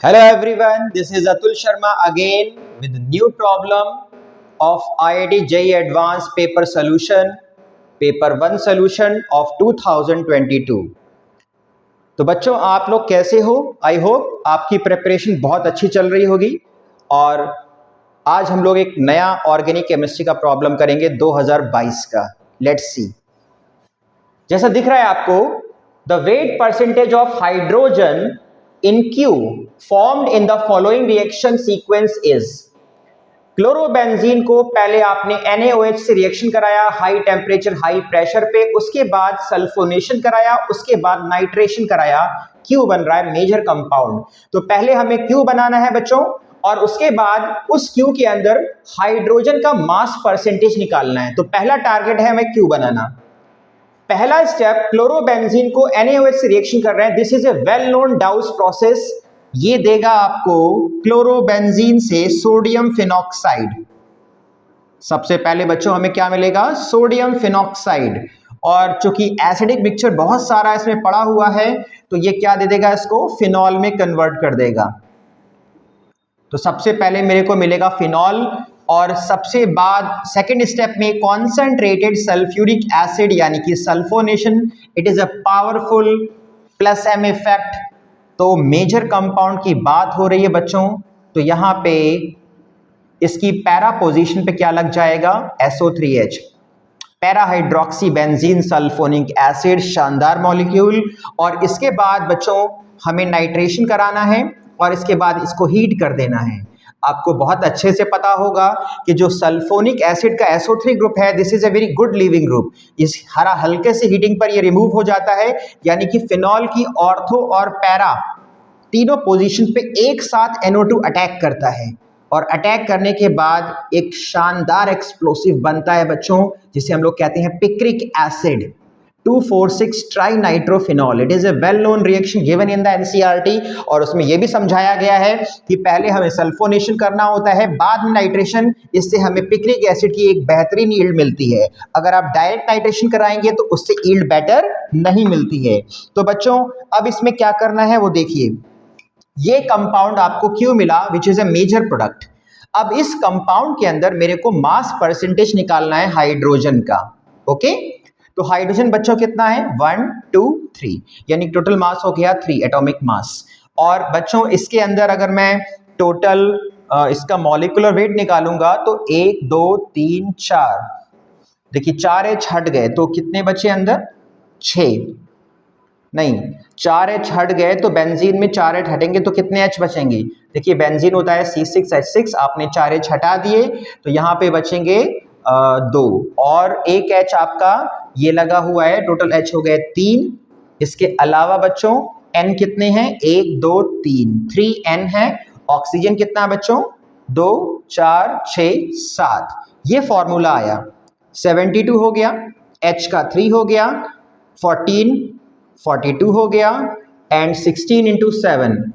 Hello everyone, this is Atul Sharma again with a new problem of IIT JEE Advanced Paper Solution, Paper 1 Solution of 2022। तो बच्चों आप लोग कैसे हो? I hope आपकी preparation बहुत अच्छी चल रही होगी। और आज हम लोग एक नया ऑर्गेनिक केमिस्ट्री का प्रॉब्लम करेंगे 2022 का। Let's see. जैसा दिख रहा है आपको, the wait percentage of hydrogen in Q formed in the following reaction sequence is। Chlorobenzene को पहले आपने NaOH से रिएक्शन कराया हाई टेम्परेचर हाई प्रेशर पे, उसके बाद सल्फोनेशन कराया, उसके बाद नाइट्रेशन कराया, Q बन रहा है मेजर कंपाउंड। तो पहले हमें Q बनाना है बच्चों, और उसके बाद उस Q के अंदर हाइड्रोजन का मास परसेंटेज निकालना है। तो पहला टारगेट है हमें Q बनाना। पहला स्टेप, क्लोरोबेंजीन को NaOH से रिएक्शन कर रहे हैं। This is a well known डाउस process. ये देगा आपको क्लोरोबेंजीन से सोडियम फिनॉक्साइड। सबसे पहले बच्चों हमें क्या मिलेगा? Sodium phenoxide. और चूंकि एसिडिक मिक्सचर बहुत सारा इसमें पड़ा हुआ है, तो ये क्या दे देगा? इसको फिनॉल में कन्वर्ट कर देगा। तो सबसे पहले मेरे को मिलेगा फिनॉल, और सबसे बाद सेकेंड स्टेप में कॉन्सेंट्रेटेड सल्फ्यूरिक एसिड यानी कि sulphonation. It is a powerful plus M effect. तो मेजर कंपाउंड की बात हो रही है बच्चों, तो यहाँ पे इसकी पैरा पोजीशन पे क्या लग जाएगा? SO3H, para hydroxy benzene sulphonic acid. शानदार मॉलिक्यूल। और इसके बाद बच्चों हमें नाइट्रेशन कराना है, और इसके बाद इसको हीट कर देना है। आपको बहुत अच्छे से पता होगा कि जो सल्फोनिक एसिड का SO3 ग्रुप है, this is a very good leaving group. इस हल्के से हीटिंग पर ये रिमूव हो जाता है, यानी कि फिनॉल की ऑर्थो और पैरा तीनों पोजीशन पे एक साथ NO2 अटैक करता है, और अटैक करने के बाद एक शानदार एक्सप्लोसिव बनता है बच्चों, जिसे हम लोग कहते हैं picric acid 2,4,6 trinitrophenol. It is a well known reaction given in the NCERT। और उसमें यह भी समझाया गया है कि पहले हमें सल्फोनेशन करना होता है, बाद में नाइट्रेशन। इससे हमें पिक्रिक एसिड की एक बेहतरीन यील्ड मिलती है। अगर आप डायरेक्ट नाइट्रेशन कराएंगे तो उससे यील्ड बेटर नहीं मिलती है। तो बच्चों अब इसमें क्या करना है वो देखिए। ये कंपाउंड आपको क्यों मिला, which is a major product. अब इस कंपाउंड के अंदर मेरे को मास परसेंटेज निकालना है हाइड्रोजन का। ओके, तो हाइड्रोजन बच्चों कितना है? 1 2 3, यानी टोटल मास हो गया 3 एटॉमिक मास। और बच्चों इसके अंदर अगर मैं टोटल इसका मॉलिक्यूलर वेट निकालूंगा तो 1 2 3 4, देखिए 4 H हट गए तो कितने बचे अंदर? 6 नहीं, 4 H हट गए तो बेंजीन में 4 H हटेंगे तो कितने H बचेंगे? देखिए बेंजीन होता है C6H6, आपने 4 H हटा दिए तो यहाँ पे बचेंगे 2, और एक H आपका ये लगा हुआ है। टोटल H हो गए 3। इसके अलावा बच्चों N कितने हैं? 1 2 3, 3 N है। ऑक्सीजन कितना बच्चों? 2 4 6 7। ये फॉर्मूला आया। 72 हो गया, H का 3 हो गया, 14 42 हो गया, एंड 16 इंटू 7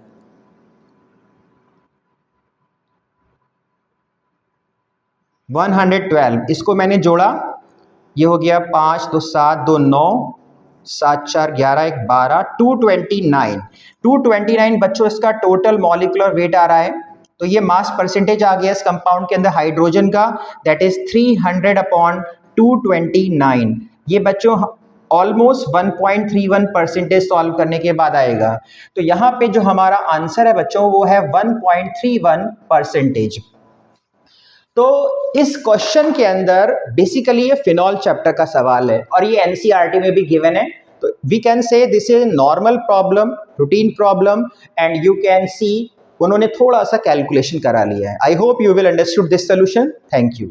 112। इसको मैंने जोड़ा, ये हो गया 5 2 7 2 9 7 4 11 1 12, 229। 229 बच्चों इसका टोटल मॉलिक्यूलर वेट आ रहा है। तो ये मास परसेंटेज आ गया इस कंपाउंड के अंदर हाइड्रोजन का, दैट इज 300/229। ये बच्चों ऑलमोस्ट 1.31% सॉल्व करने के बाद आएगा। तो यहाँ पे जो हमारा आंसर है बच्चों वो है 1.31%। तो इस क्वेश्चन के अंदर बेसिकली ये फिनॉल चैप्टर का सवाल है, और ये NCERT में भी गिवन है। तो we can say this is normal problem, routine problem, and you can see उन्होंने थोड़ा सा कैलकुलेशन करा लिया है। I hope you will understood this solution. Thank you.